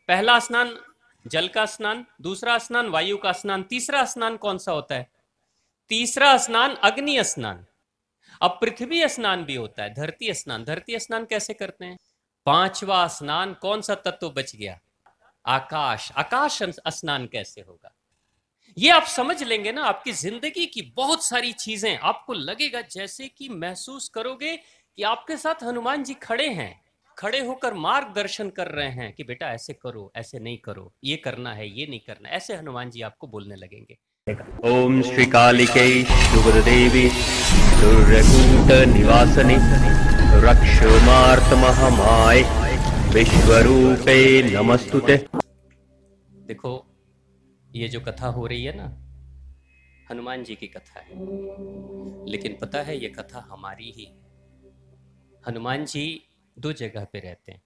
पहला स्नान जल का स्नान, दूसरा स्नान वायु का स्नान, तीसरा स्नान कौन सा होता है? तीसरा स्नान अग्नि स्नान। अब पृथ्वी स्नान भी होता है, धरती स्नान। धरती स्नान कैसे करते हैं? पांचवा स्नान कौन सा तत्व बच गया? आकाश। आकाश स्नान कैसे होगा? ये आप समझ लेंगे ना, आपकी जिंदगी की बहुत सारी चीजें आपको लगेगा जैसे कि महसूस करोगे कि आपके साथ हनुमान जी खड़े हैं, खड़े होकर मार्गदर्शन कर रहे हैं कि बेटा ऐसे करो, ऐसे नहीं करो, ये करना है, ये नहीं करना। ऐसे हनुमान जी आपको बोलने लगेंगे। ओम श्री कालिकै शुभदेवी सूर्यकूट निवासने रक्षमार्तमहमाय विश्वरूपे नमस्तुते। देखो, ये जो कथा हो रही है ना, हनुमान जी की कथा है, लेकिन पता है ये कथा हमारी ही है। हनुमान जी दो जगह पे रहते हैं।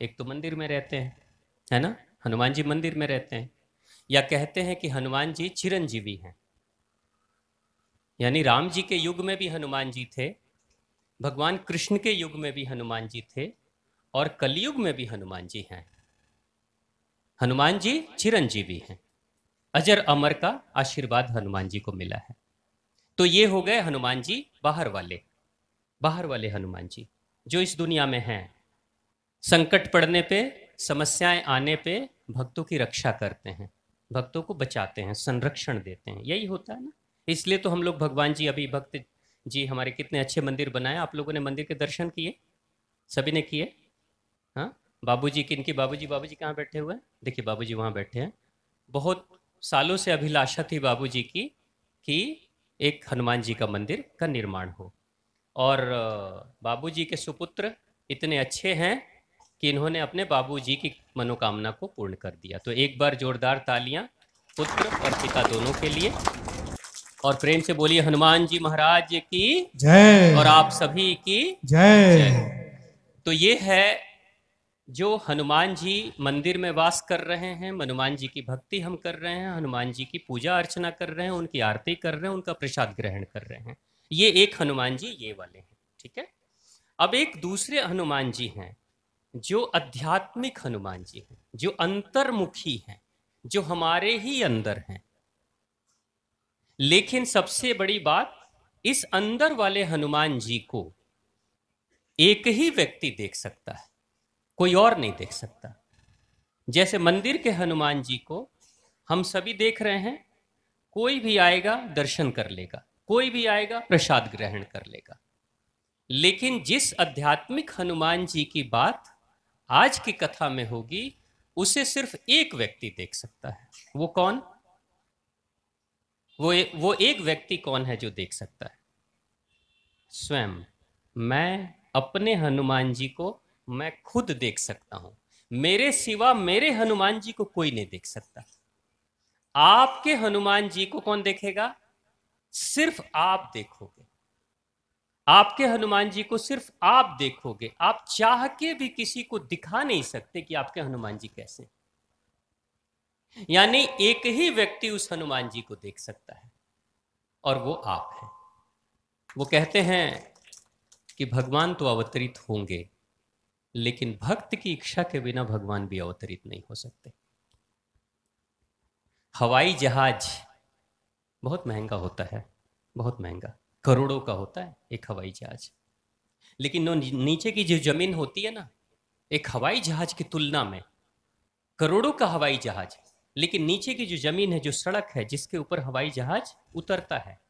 एक तो मंदिर में रहते हैं, है ना, हनुमान जी मंदिर में रहते हैं। या कहते हैं कि हनुमान जी चिरंजीवी हैं, यानी राम जी के युग में भी हनुमान जी थे, भगवान कृष्ण के युग में भी हनुमान जी थे, और कलयुग में भी हनुमान जी हैं। हनुमान जी चिरंजीवी हैं, अजर अमर का आशीर्वाद हनुमान जी को मिला है। तो ये हो गए हनुमान जी बाहर वाले हनुमान जी जो इस दुनिया में हैं। संकट पड़ने पे, समस्याएं आने पे भक्तों की रक्षा करते हैं, भक्तों को बचाते हैं, संरक्षण देते हैं। यही होता है ना। इसलिए तो हम लोग भगवान जी, अभी भक्त जी हमारे कितने अच्छे मंदिर बनाए। आप लोगों ने मंदिर के दर्शन किए? सभी ने किए? हाँ। बाबूजी, किनकी बाबूजी? बाबूजी कहाँ बैठे हुए हैं? देखिए बाबूजी वहाँ बैठे हैं। बहुत सालों से अभिलाषा थी बाबूजी की कि एक हनुमान जी का मंदिर का निर्माण हो, और बाबूजी के सुपुत्र इतने अच्छे हैं कि इन्होंने अपने बाबूजी की मनोकामना को पूर्ण कर दिया। तो एक बार जोरदार तालियां पुत्र और पिता दोनों के लिए, और प्रेम से बोलिए हनुमान जी महाराज की जय, और आप सभी की जय। तो ये है जो हनुमान जी मंदिर में वास कर रहे हैं, हनुमान जी की भक्ति हम कर रहे हैं, हनुमान जी की पूजा अर्चना कर रहे हैं, उनकी आरती कर रहे हैं, उनका प्रसाद ग्रहण कर रहे हैं। ये एक हनुमान जी ये वाले हैं, ठीक है। अब एक दूसरे हनुमान जी हैं जो आध्यात्मिक हनुमान जी हैं, जो अंतर्मुखी हैं, जो हमारे ही अंदर हैं। लेकिन सबसे बड़ी बात, इस अंदर वाले हनुमान जी को एक ही व्यक्ति देख सकता है, कोई और नहीं देख सकता। जैसे मंदिर के हनुमान जी को हम सभी देख रहे हैं, कोई भी आएगा दर्शन कर लेगा, कोई भी आएगा प्रसाद ग्रहण कर लेगा। लेकिन जिस आध्यात्मिक हनुमान जी की बात आज की कथा में होगी, उसे सिर्फ एक व्यक्ति देख सकता है। वो कौन? वो एक व्यक्ति कौन है जो देख सकता है? स्वयं मैं अपने हनुमान जी को मैं खुद देख सकता हूं। मेरे सिवा मेरे हनुमान जी को कोई नहीं देख सकता। आपके हनुमान जी को कौन देखेगा? सिर्फ आप देखोगे। आपके हनुमान जी को सिर्फ आप देखोगे। आप चाह के भी किसी को दिखा नहीं सकते कि आपके हनुमान जी कैसे। यानी एक ही व्यक्ति उस हनुमान जी को देख सकता है, और वो आप हैं। वो कहते हैं कि भगवान तो अवतरित होंगे, लेकिन भक्त की इच्छा के बिना भगवान भी अवतरित नहीं हो सकते। हवाई जहाज बहुत महंगा होता है, बहुत महंगा, करोड़ों का होता है एक हवाई जहाज। लेकिन नीचे की जो जमीन होती है ना, एक हवाई जहाज की तुलना में करोड़ों का हवाई जहाज, लेकिन नीचे की जो जमीन है, जो सड़क है जिसके ऊपर हवाई जहाज उतरता है,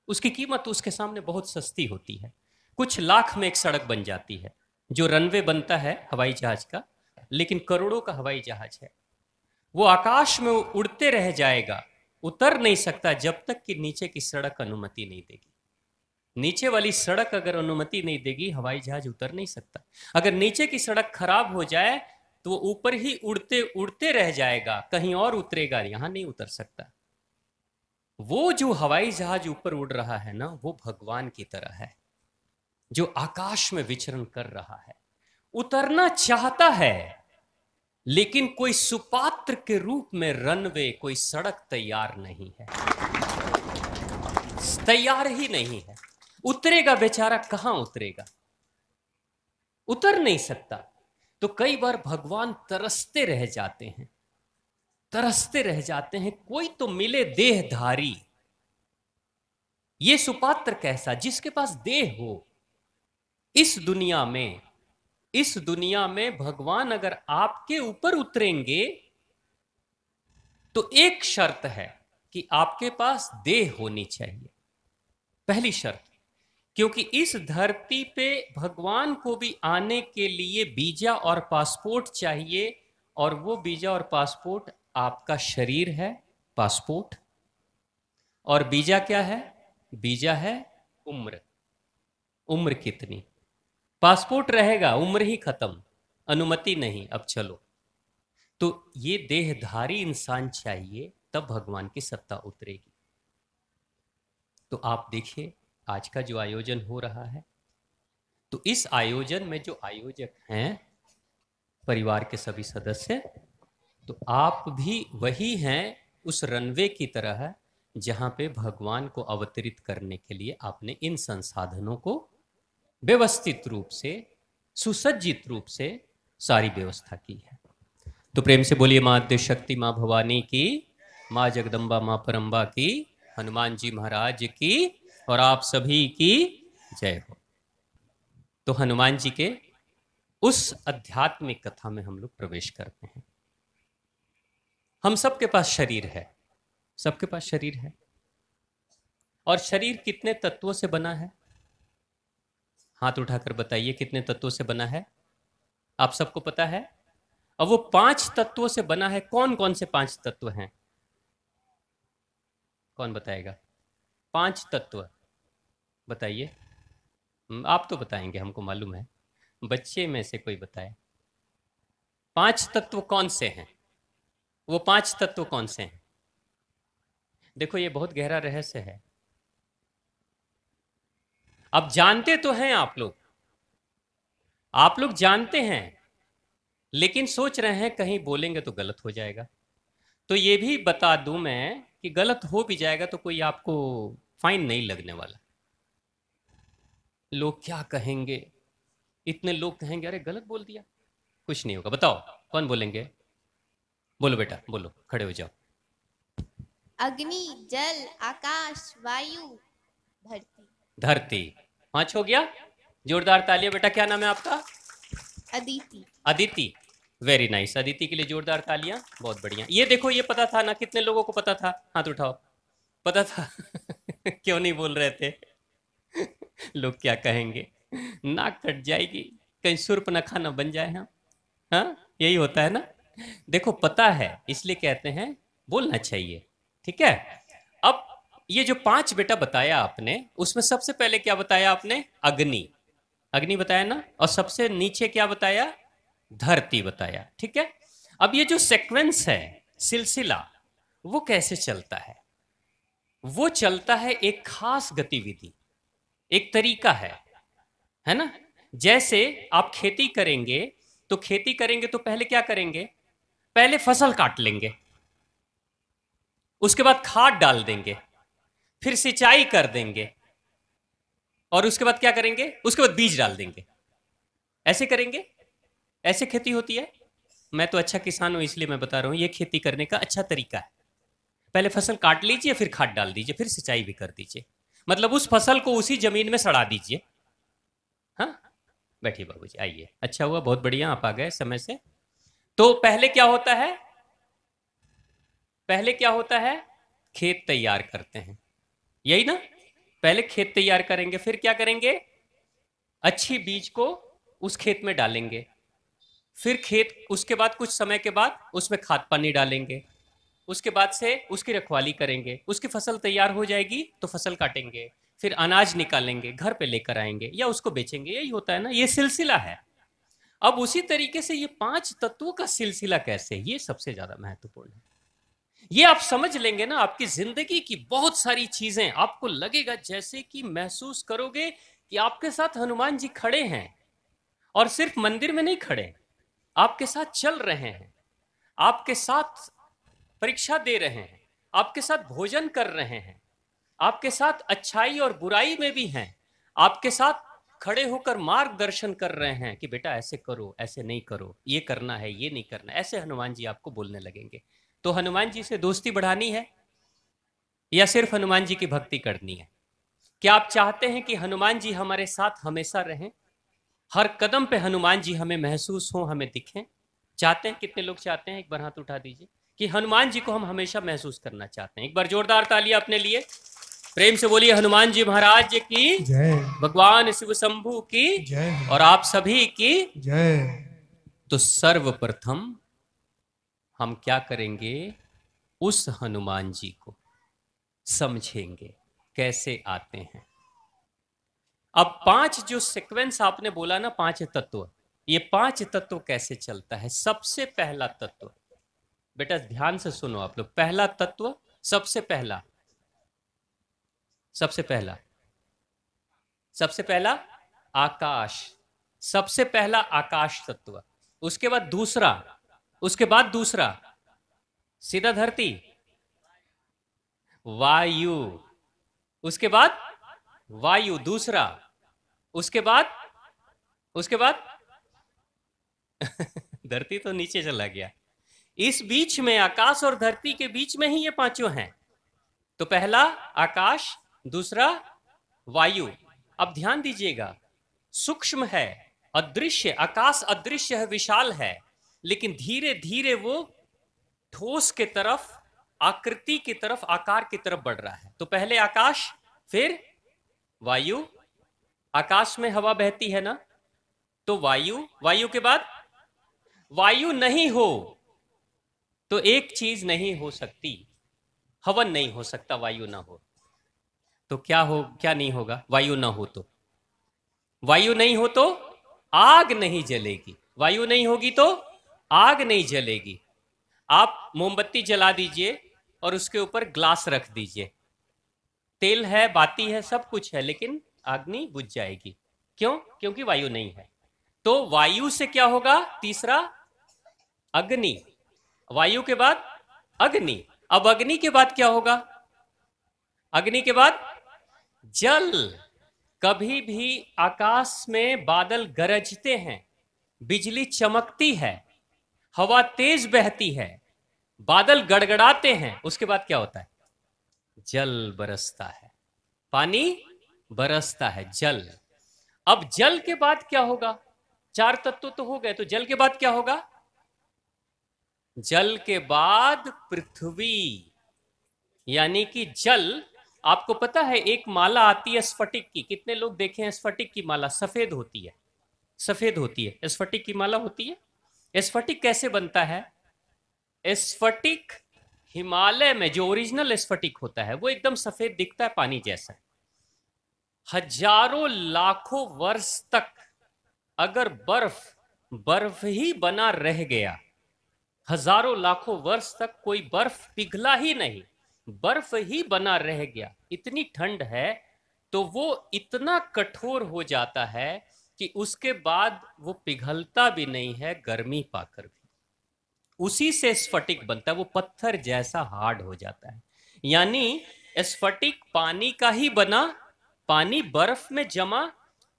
उसकी कीमत उसके सामने बहुत सस्ती होती है। कुछ लाख में एक सड़क बन जाती है, जो रनवे बनता है हवाई जहाज का। लेकिन करोड़ों का हवाई जहाज है, वो आकाश में उड़ते रह जाएगा, उतर नहीं सकता जब तक कि नीचे की सड़क अनुमति नहीं देगी। नीचे वाली सड़क अगर अनुमति नहीं देगी, हवाई जहाज उतर नहीं सकता। अगर नीचे की सड़क खराब हो जाए तो वो ऊपर ही उड़ते उड़ते रह जाएगा, कहीं और उतरेगा, यहां नहीं उतर सकता। वो जो हवाई जहाज ऊपर उड़ रहा है ना, वो भगवान की तरह है, जो आकाश में विचरण कर रहा है, उतरना चाहता है, लेकिन कोई सुपात्र के रूप में रनवे, कोई सड़क तैयार नहीं है, तैयार ही नहीं है। उतरेगा बेचारा, कहां उतरेगा? उतर नहीं सकता। तो कई बार भगवान तरसते रह जाते हैं, तरसते रह जाते हैं, कोई तो मिले देहधारी। ये सुपात्र कैसा, जिसके पास देह हो। इस दुनिया में, इस दुनिया में भगवान अगर आपके ऊपर उतरेंगे तो एक शर्त है कि आपके पास देह होनी चाहिए, पहली शर्त। क्योंकि इस धरती पे भगवान को भी आने के लिए वीजा और पासपोर्ट चाहिए, और वो वीजा और पासपोर्ट आपका शरीर है, पासपोर्ट। और वीजा क्या है? वीजा है उम्र। उम्र कितनी? पासपोर्ट रहेगा, उम्र ही खत्म, अनुमति नहीं, अब चलो। तो ये देहधारी इंसान चाहिए, तब भगवान की सत्ता उतरेगी। तो आप देखिए आज का जो आयोजन हो रहा है, तो इस आयोजन में जो आयोजक हैं परिवार के सभी सदस्य, तो आप भी वही हैं उस रनवे की तरह जहां पे भगवान को अवतरित करने के लिए आपने इन संसाधनों को व्यवस्थित रूप से, सुसज्जित रूप से सारी व्यवस्था की है। तो प्रेम से बोलिए मां आद्य शक्ति, मां भवानी की, मां जगदम्बा, मां परम्बा की, हनुमान जी महाराज की, और आप सभी की जय हो। तो हनुमान जी के उस आध्यात्मिक कथा में हम लोग प्रवेश करते हैं। हम सबके पास शरीर है, सबके पास शरीर है। और शरीर कितने तत्वों से बना है? हाथ उठाकर बताइए कितने तत्वों से बना है? आप सबको पता है? और वो 5 तत्वों से बना है। कौन कौन से 5 तत्व हैं? कौन बताएगा? 5 तत्व बताइए। आप तो बताएंगे, हमको मालूम है। बच्चे में से कोई बताए 5 तत्व कौन से हैं? वो 5 तत्व कौन से हैं? देखो ये बहुत गहरा रहस्य है। अब जानते तो हैं आप लोग जानते हैं, लेकिन सोच रहे हैं कहीं बोलेंगे तो गलत हो जाएगा। तो ये भी बता दूं मैं कि गलत हो भी जाएगा तो कोई आपको फाइन नहीं लगने वाला। लोग क्या कहेंगे? इतने लोग कहेंगे अरे गलत बोल दिया। कुछ नहीं होगा। बताओ कौन बोलेंगे? बोलो बेटा, बोलो, खड़े हो जाओ। अग्नि, जल, आकाश, वायु, धरती। धरती 5 हो गया। जोरदार तालियां। बेटा क्या नाम है आपका? अदिति। Aditi, very nice. अदिति के लिए जोरदार तालियां। बहुत बढ़िया। ये देखो, ये पता था ना? कितने लोगों को पता था? हाथ उठाओ। पता था? क्यों नहीं बोल रहे थे? लोग क्या कहेंगे, नाक कट जाएगी, कहीं सुर्पनखा ना बन जाए हम। हाँ, यही होता है ना। देखो पता है इसलिए कहते हैं बोलना चाहिए, ठीक है। अब ये जो 5 बेटा बताया आपने, उसमें सबसे पहले क्या बताया आपने? अग्नि। अग्नि बताया ना। और सबसे नीचे क्या बताया? धरती बताया, ठीक है। अब ये जो सीक्वेंस है, सिलसिला, वो कैसे चलता है? वो चलता है एक खास गतिविधि, एक तरीका है ना। जैसे आप खेती करेंगे तो पहले क्या करेंगे? पहले फसल काट लेंगे, उसके बाद खाद डाल देंगे, फिर सिंचाई कर देंगे, और उसके बाद क्या करेंगे? उसके बाद बीज डाल देंगे। ऐसे करेंगे, ऐसे खेती होती है। मैं तो अच्छा किसान हूं इसलिए मैं बता रहा हूं, ये खेती करने का अच्छा तरीका है। पहले फसल काट लीजिए, फिर खाद डाल दीजिए, फिर सिंचाई भी कर दीजिए। मतलब उस फसल को उसी जमीन में सड़ा दीजिए। हाँ, बैठिए बाबूजी, आइए। अच्छा हुआ, बहुत बढ़िया, आप आ गए समय से। तो पहले क्या होता है? पहले क्या होता है? खेत तैयार करते हैं, यही ना। पहले खेत तैयार करेंगे, फिर क्या करेंगे? अच्छी बीज को उस खेत में डालेंगे, फिर खेत, उसके बाद कुछ समय के बाद उसमें खाद पानी डालेंगे, उसके बाद से उसकी रखवाली करेंगे, उसकी फसल तैयार हो जाएगी तो फसल काटेंगे, फिर अनाज निकालेंगे, घर पे लेकर आएंगे या उसको बेचेंगे। यही होता है ना, ये सिलसिला है। अब उसी तरीके से ये 5 तत्वों का सिलसिला कैसे, ये सबसे ज्यादा महत्वपूर्ण है। ये आप समझ लेंगे ना, आपकी जिंदगी की बहुत सारी चीजें आपको लगेगा जैसे कि महसूस करोगे कि आपके साथ हनुमान जी खड़े हैं, और सिर्फ मंदिर में नहीं खड़े, आपके साथ चल रहे हैं, आपके साथ परीक्षा दे रहे हैं, आपके साथ भोजन कर रहे हैं, आपके साथ अच्छाई और बुराई में भी हैं, आपके साथ खड़े होकर मार्गदर्शन कर रहे हैं कि बेटा ऐसे करो, ऐसे नहीं करो, ये करना है, ये नहीं करना, ऐसे हनुमान जी आपको बोलने लगेंगे। तो हनुमान जी से दोस्ती बढ़ानी है या सिर्फ हनुमान जी की भक्ति करनी है? क्या आप चाहते हैं कि हनुमान जी हमारे साथ हमेशा रहें, हर कदम पे हनुमान जी हमें महसूस हो, हमें दिखें? चाहते हैं? कितने लोग चाहते हैं? एक बार हाथ उठा दीजिए कि हनुमान जी को हम हमेशा महसूस करना चाहते हैं। एक बार जोरदार तालियां अपने लिए, प्रेम से बोलिए हनुमान जी महाराज की जय। भगवान शिव शंभू की जय। और आप सभी की जय। तो सर्वप्रथम हम क्या करेंगे, उस हनुमान जी को समझेंगे कैसे आते हैं। अब 5 जो सीक्वेंस आपने बोला ना, 5 तत्व, ये 5 तत्व कैसे चलता है? सबसे पहला तत्व, बेटा ध्यान से सुनो आप लोग, पहला तत्व, सबसे पहला आकाश, सबसे पहला आकाश तत्व। उसके बाद दूसरा, सीधा धरती, वायु, उसके बाद वायु दूसरा, उसके बाद धरती तो नीचे चला गया। इस बीच में, आकाश और धरती के बीच में ही ये पांचों हैं। तो पहला आकाश, दूसरा वायु। अब ध्यान दीजिएगा, सूक्ष्म है, अदृश्य, आकाश अदृश्य है, विशाल है, लेकिन धीरे धीरे वो ठोस के तरफ, आकृति की तरफ, आकार की तरफ बढ़ रहा है। तो पहले आकाश, फिर वायु, आकाश में हवा बहती है ना, तो वायु, वायु के बाद वायु नहीं हो तो एक चीज नहीं हो सकती, हवन नहीं हो सकता, वायु ना हो तो क्या नहीं होगा? वायु ना हो तो आग नहीं जलेगी, वायु नहीं होगी तो आग नहीं जलेगी। आप मोमबत्ती जला दीजिए और उसके ऊपर ग्लास रख दीजिए, तेल है, बाती है, सब कुछ है, लेकिन अग्नि बुझ जाएगी। क्यों? क्योंकि वायु नहीं है। तो वायु से क्या होगा? तीसरा अग्नि, वायु के बाद अग्नि। अब अग्नि के बाद क्या होगा? अग्नि के बाद जल। कभी भी आकाश में बादल गरजते हैं, बिजली चमकती है, हवा तेज बहती है, बादल गड़गड़ाते हैं, उसके बाद क्या होता है? जल बरसता है, पानी बरसता है, जल। अब जल के बाद क्या होगा? 4 तत्व तो हो गए, तो जल के बाद क्या होगा? जल के बाद पृथ्वी, यानी कि जल। आपको पता है एक माला आती है स्फटिक की, कितने लोग देखे हैं स्फटिक की माला? सफेद होती है, सफेद होती है, स्फटिक की माला होती है। स्फटिक कैसे बनता है? स्फटिक हिमालय में जो ओरिजिनल स्फटिक होता है वो एकदम सफेद दिखता है, पानी जैसा। हजारों लाखों वर्ष तक अगर बर्फ ही बना रह गया, हजारों लाखों वर्ष तक कोई बर्फ पिघला ही नहीं, बर्फ ही बना रह गया, इतनी ठंड है, तो वो इतना कठोर हो जाता है कि उसके बाद वो पिघलता भी नहीं है, गर्मी पाकर भी। उसी से स्फटिक बनता है, वो पत्थर जैसा हार्ड हो जाता है। यानी स्फटिक पानी का ही बना, पानी बर्फ में जमा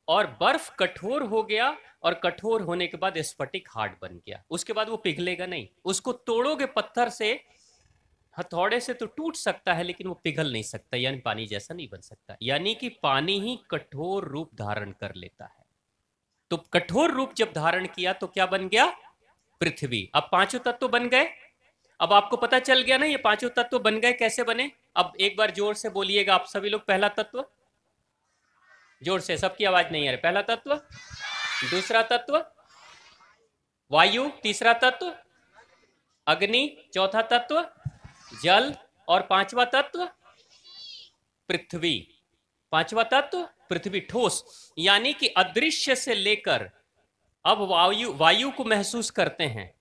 और बर्फ कठोर हो गया, और कठोर होने के बाद स्फटिक हार्ड बन गया। उसके बाद वो पिघलेगा नहीं, उसको तोड़ोगे पत्थर से, हथौड़े से तो टूट सकता है, लेकिन वो पिघल नहीं सकता, यानी पानी जैसा नहीं बन सकता। यानी कि पानी ही कठोर रूप धारण कर लेता है। तो कठोर रूप जब धारण किया तो क्या बन गया? पृथ्वी। अब 5 तत्व बन गए। अब आपको पता चल गया ना ये 5 तत्व बन गए, कैसे बने? अब एक बार जोर से बोलिएगा आप सभी लोग, पहला तत्व, जोर से, सबकी आवाज नहीं आ रही। पहला तत्व, दूसरा तत्व वायु, तीसरा तत्व अग्नि, चौथा तत्व जल, और 5वां तत्व पृथ्वी। 5वां तत्व पृथ्वी, ठोस, यानी कि अदृश्य से लेकर अब वायु को महसूस करते हैं,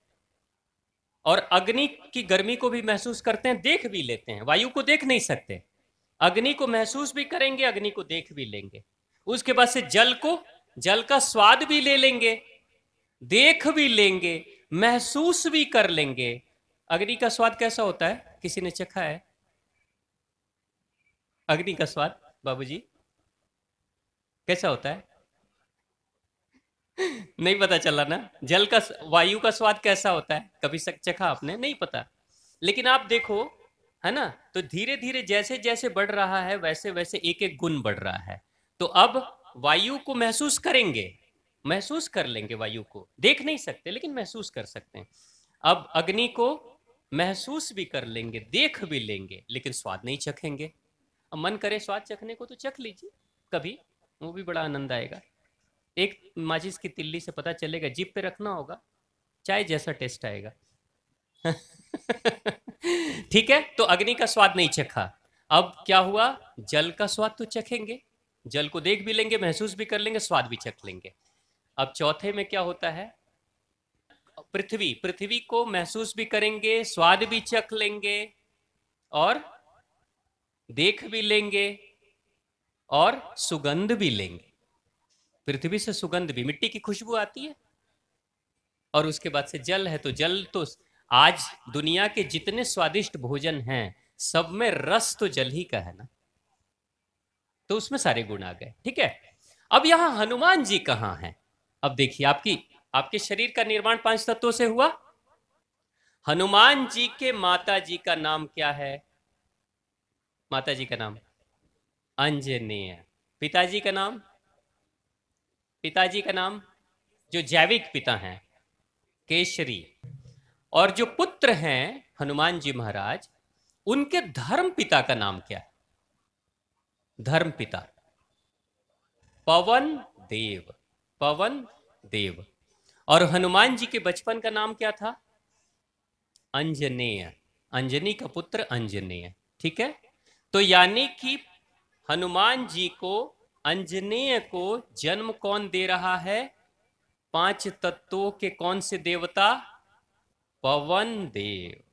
और अग्नि की गर्मी को भी महसूस करते हैं, देख भी लेते हैं। वायु को देख नहीं सकते, अग्नि को महसूस भी करेंगे, अग्नि को देख भी लेंगे। उसके बाद से जल को, जल का स्वाद भी ले लेंगे, देख भी लेंगे, महसूस भी कर लेंगे। अग्नि का स्वाद कैसा होता है? किसी ने चखा है अग्नि का स्वाद? बाबूजी कैसा होता है? नहीं पता चला ना, जल का वायु का स्वाद कैसा होता है, कभी चखा आपने? नहीं पता। लेकिन आप देखो, है ना, तो धीरे धीरे जैसे जैसे बढ़ रहा है वैसे वैसे एक एक गुण बढ़ रहा है। तो अब वायु को महसूस करेंगे, महसूस कर लेंगे, वायु को देख नहीं सकते लेकिन महसूस कर सकते हैं। अब अग्नि को महसूस भी कर लेंगे, देख भी लेंगे, लेकिन स्वाद नहीं चखेंगे। अब मन करे स्वाद चखने को तो चख लीजिए कभी, वो भी बड़ा आनंद आएगा। एक माचिस की तिल्ली से पता चलेगा, जीभ पे रखना होगा, चाय जैसा टेस्ट आएगा। ठीक है, तो अग्नि का स्वाद नहीं चखा, अब क्या हुआ, जल का स्वाद तो चखेंगे, जल को देख भी लेंगे, महसूस भी कर लेंगे, स्वाद भी चख लेंगे। अब चौथे में क्या होता है, पृथ्वी, पृथ्वी को महसूस भी करेंगे, स्वाद भी चख लेंगे और देख भी लेंगे और सुगंध भी लेंगे। पृथ्वी से सुगंध भी, मिट्टी की खुशबू आती है। और उसके बाद से जल है, तो जल तो आज दुनिया के जितने स्वादिष्ट भोजन हैं सब में रस तो जल ही का है ना, तो उसमें सारे गुण आ गए। ठीक है, अब यहां हनुमान जी कहां हैं? अब देखिए, आपके शरीर का निर्माण 5 तत्वों से हुआ। हनुमान जी के माता जी का नाम क्या है? माता जी का नाम अंजनेय। पिताजी का नाम, पिताजी का नाम जो जैविक पिता हैं, केशरी। और जो पुत्र हैं हनुमान जी महाराज, उनके धर्म पिता का नाम क्या है? धर्म पिता पवन देव, पवन देव। और हनुमान जी के बचपन का नाम क्या था? अंजनेय, अंजनी का पुत्र अंजनेय। ठीक है, तो यानी कि हनुमान जी को, अंजनेय को जन्म कौन दे रहा है? 5 तत्वों के कौन से देवता? पवन देव,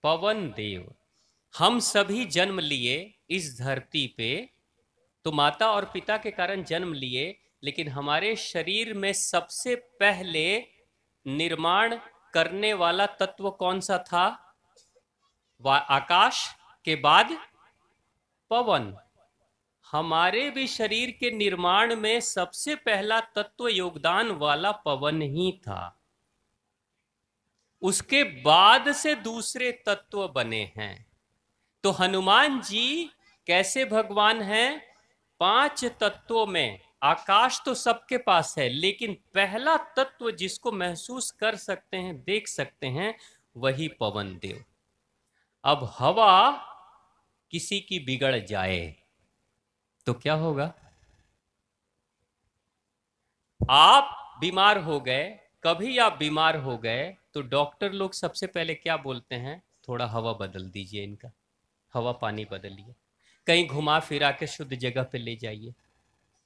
पवन देव। हम सभी जन्म लिए इस धरती पे, तो माता और पिता के कारण जन्म लिए, लेकिन हमारे शरीर में सबसे पहले निर्माण करने वाला तत्व कौन सा था? आकाश के बाद पवन। हमारे भी शरीर के निर्माण में सबसे पहला तत्व योगदान वाला पवन ही था, उसके बाद से दूसरे तत्व बने हैं। तो हनुमान जी कैसे भगवान हैं? 5 तत्वों में आकाश तो सबके पास है, लेकिन पहला तत्व जिसको महसूस कर सकते हैं, देख सकते हैं, वही पवन देव। अब हवा किसी की बिगड़ जाए तो क्या होगा? आप बीमार हो गए, कभी आप बीमार हो गए तो डॉक्टर लोग सबसे पहले क्या बोलते हैं? थोड़ा हवा बदल दीजिए, इनका हवा पानी बदलिए, कहीं घुमा फिरा के शुद्ध जगह पे ले जाइए,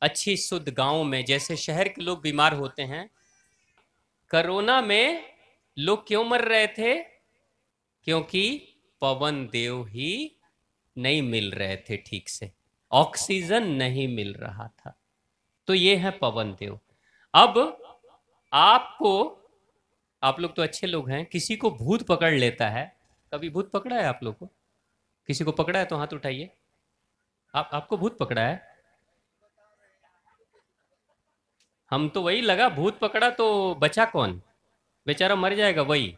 अच्छी शुद्ध गांव में। जैसे शहर के लोग बीमार होते हैं, कोरोना में लोग क्यों मर रहे थे? क्योंकि पवन देव ही नहीं मिल रहे थे ठीक से, ऑक्सीजन नहीं मिल रहा था। तो ये है पवन देव। अब आपको, आप लोग तो अच्छे लोग हैं, किसी को भूत पकड़ लेता है, कभी भूत पकड़ा है आप लोग को? किसी को पकड़ा है तो हाथ उठाइए। आपको भूत पकड़ा है? हम तो वही लगा, भूत पकड़ा तो बचा कौन? बेचारा मर जाएगा वही।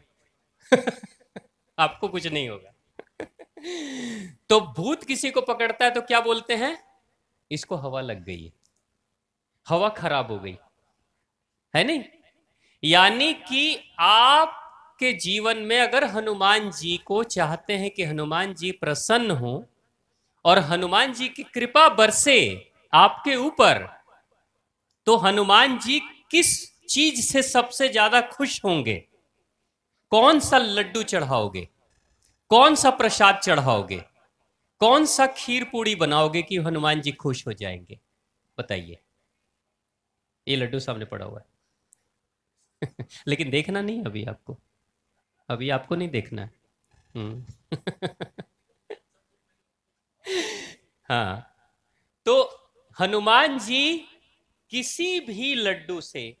आपको कुछ नहीं होगा। तो भूत किसी को पकड़ता है तो क्या बोलते हैं? इसको हवा लग गई है, हवा खराब हो गई है, नहीं? यानी कि आपके जीवन में अगर हनुमान जी को चाहते हैं कि हनुमान जी प्रसन्न हो और हनुमान जी की कृपा बरसे आपके ऊपर, तो हनुमान जी किस चीज से सबसे ज्यादा खुश होंगे? कौन सा लड्डू चढ़ाओगे? कौन सा प्रसाद चढ़ाओगे? कौन सा खीर पूड़ी बनाओगे कि हनुमान जी खुश हो जाएंगे? बताइए। ये लड्डू सामने पड़ा हुआ है। लेकिन देखना नहीं अभी आपको, अभी आपको नहीं देखना है। हाँ, तो हनुमान जी किसी भी लड्डू से,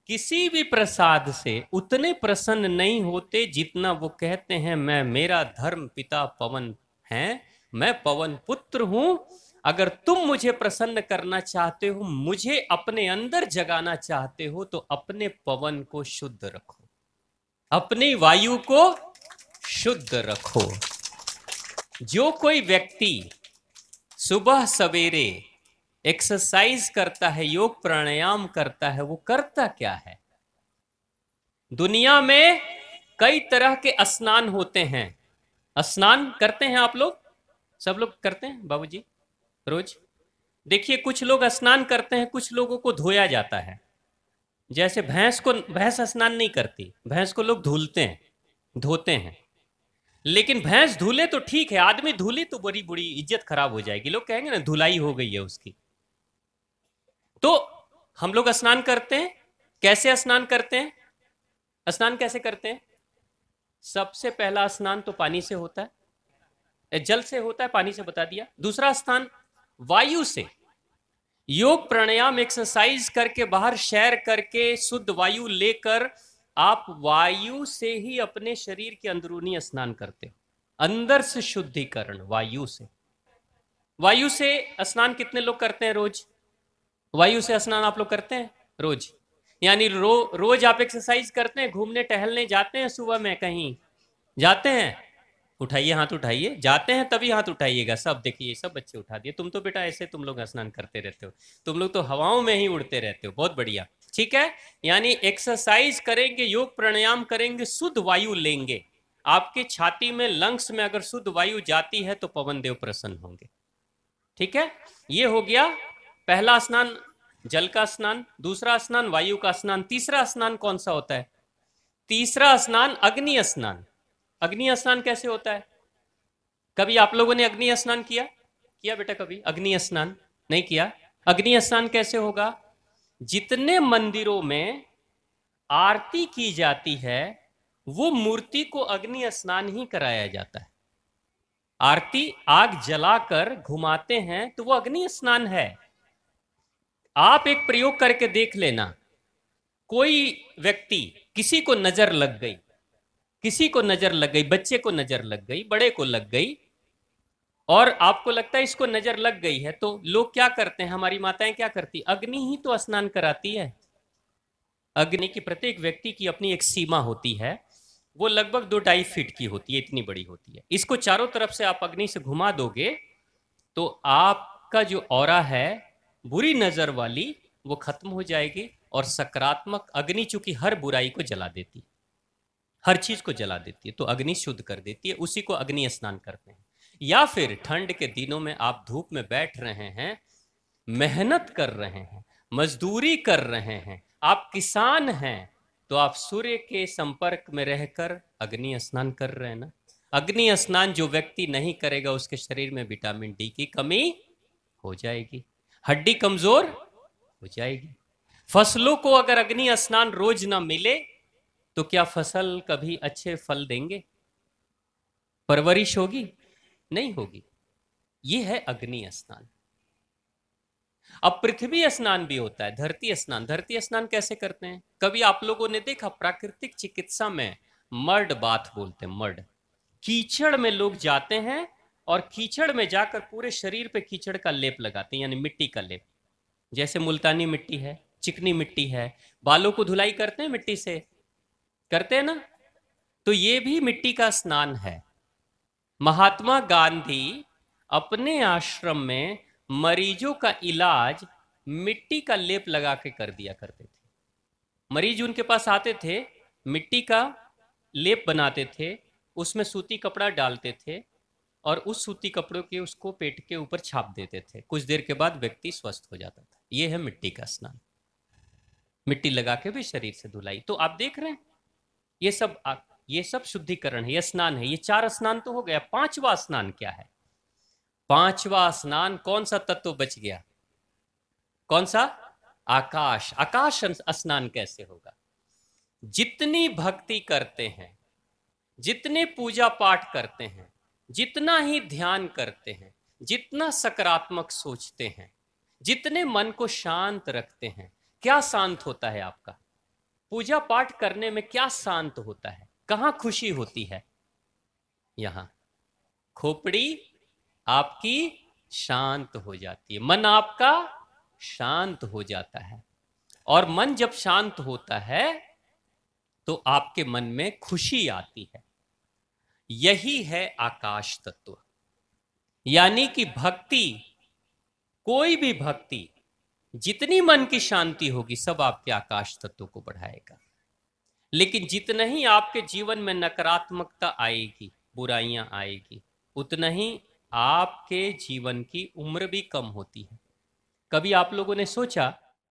किसी भी प्रसाद से उतने प्रसन्न नहीं होते जितना वो कहते हैं, मैं, मेरा धर्म पिता पवन है, मैं पवन पुत्र हूं अगर तुम मुझे प्रसन्न करना चाहते हो, मुझे अपने अंदर जगाना चाहते हो, तो अपने पवन को शुद्ध रखो, अपनी वायु को शुद्ध रखो। जो कोई व्यक्ति सुबह सवेरे एक्सरसाइज करता है, योग प्राणायाम करता है, वो करता क्या है? दुनिया में कई तरह के स्नान होते हैं। स्नान करते हैं आप लोग? सब लोग करते हैं बाबूजी रोज? देखिए, कुछ लोग स्नान करते हैं, कुछ लोगों को धोया जाता है। जैसे भैंस स्नान नहीं करती, भैंस को लोग धुलते हैं, धोते हैं। लेकिन भैंस धुले तो ठीक है, आदमी धुले तो बड़ी बुरी इज्जत खराब हो जाएगी, लोग कहेंगे ना धुलाई हो गई है उसकी। तो हम लोग स्नान करते हैं। कैसे स्नान करते हैं? स्नान कैसे करते हैं? सबसे पहला स्नान तो पानी से होता है, जल से होता है, पानी से बता दिया। दूसरा स्थान वायु से, योग प्राणायाम एक्सरसाइज करके, बाहर सैर करके, शुद्ध वायु लेकर आप वायु से ही अपने शरीर के अंदरूनी स्नान करते हो। अंदर से शुद्धिकरण वायु से। वायु से स्नान कितने लोग करते हैं रोज? वायु से स्नान आप लोग करते हैं रोज? यानी रोज आप एक्सरसाइज करते हैं, घूमने टहलने जाते हैं, सुबह में कहीं जाते हैं? उठाइए, हाथ उठाइए। जाते हैं तभी हाथ उठाइएगा। सब देखिए, सब बच्चे उठा दिए। तुम तो बेटा ऐसे तुम लोग स्नान करते रहते हो, तुम लोग तो हवाओं में ही उड़ते रहते हो। बहुत बढ़िया, ठीक है। यानी एक्सरसाइज करेंगे, योग प्राणायाम करेंगे, शुद्ध वायु लेंगे। आपके छाती में, लंग्स में अगर शुद्ध वायु जाती है तो पवन देव प्रसन्न होंगे। ठीक है, ये हो गया पहला स्नान, जल का स्नान। दूसरा स्नान वायु का स्नान। तीसरा स्नान कौन सा होता है? तीसरा स्नान अग्नि स्नान। अग्नि स्नान कैसे होता है? कभी आप लोगों ने अग्नि स्नान किया? किया बेटा कभी अग्नि स्नान? नहीं किया। अग्नि स्नान कैसे होगा? जितने मंदिरों में आरती की जाती है, वो मूर्ति को अग्नि स्नान ही कराया जाता है। आरती आग जलाकर घुमाते हैं तो वो अग्नि स्नान है। आप एक प्रयोग करके देख लेना। कोई व्यक्ति, किसी को नजर लग गई, किसी को नजर लग गई, बच्चे को नजर लग गई, बड़े को लग गई, और आपको लगता है इसको नजर लग गई है, तो लोग क्या करते हैं, हमारी माताएं क्या करती? अग्नि ही तो स्नान कराती है। अग्नि की प्रत्येक व्यक्ति की अपनी एक सीमा होती है, वो लगभग 2-2.5 फीट की होती है, इतनी बड़ी होती है। इसको चारों तरफ से आप अग्नि से घुमा दोगे तो आपका जो ऑरा है, बुरी नजर वाली, वो खत्म हो जाएगी, और सकारात्मक अग्नि चूंकि हर बुराई को जला देती, हर चीज को जला देती है, तो अग्नि शुद्ध कर देती है। उसी को अग्नि स्नान करते हैं। या फिर ठंड के दिनों में आप धूप में बैठ रहे हैं, मेहनत कर रहे हैं, मजदूरी कर रहे हैं, आप किसान हैं, तो आप सूर्य के संपर्क में रहकर अग्नि स्नान कर रहे हैं ना। अग्नि स्नान जो व्यक्ति नहीं करेगा, उसके शरीर में विटामिन डी की कमी हो जाएगी, हड्डी कमजोर हो जाएगी। फसलों को अगर अग्नि स्नान रोज ना मिले तो क्या फसल कभी अच्छे फल देंगे? परवरिश होगी? नहीं होगी। यह है अग्नि स्नान। अब पृथ्वी स्नान भी होता है, धरती स्नान। धरती स्नान कैसे करते हैं? कभी आप लोगों ने देखा, प्राकृतिक चिकित्सा में मर्ड बाथ बोलते हैं, मर्ड। कीचड़ में लोग जाते हैं और कीचड़ में जाकर पूरे शरीर पे कीचड़ का लेप लगाते हैं, यानी मिट्टी का लेप। जैसे मुल्तानी मिट्टी है, चिकनी मिट्टी है, बालों को धुलाई करते हैं मिट्टी से, करते हैं ना, तो ये भी मिट्टी का स्नान है। महात्मा गांधी अपने आश्रम में मरीजों का इलाज मिट्टी का लेप लगा के कर दिया करते थे। मरीज उनके पास आते थे, मिट्टी का लेप बनाते थे, उसमें सूती कपड़ा डालते थे, और उस सूती कपड़ों के उसको पेट के ऊपर छाप देते थे। कुछ देर के बाद व्यक्ति स्वस्थ हो जाता था। यह है मिट्टी का स्नान। मिट्टी लगा के भी शरीर से धुलाई। तो आप देख रहे हैं, ये सब शुद्धिकरण है, ये स्नान है। ये 4 स्नान तो हो गया। 5वां स्नान क्या है? 5वां स्नान कौन सा तत्व बच गया? कौन सा? आकाश। आकाश स्नान कैसे होगा? जितनी भक्ति करते हैं, जितने पूजा पाठ करते हैं, जितना ही ध्यान करते हैं, जितना सकारात्मक सोचते हैं, जितने मन को शांत रखते हैं, क्या शांत होता है आपका? पूजा पाठ करने में क्या शांत होता है? कहां खुशी होती है? यहां। खोपड़ी आपकी शांत हो जाती है, मन आपका शांत हो जाता है। और मन जब शांत होता है तो आपके मन में खुशी आती है। यही है आकाश तत्व। यानी कि भक्ति, कोई भी भक्ति, जितनी मन की शांति होगी सब आपके आकाश तत्व को बढ़ाएगा। लेकिन जितना ही आपके जीवन में नकारात्मकता आएगी, बुराइयां आएगी, उतना ही आपके जीवन की उम्र भी कम होती है। कभी आप लोगों ने सोचा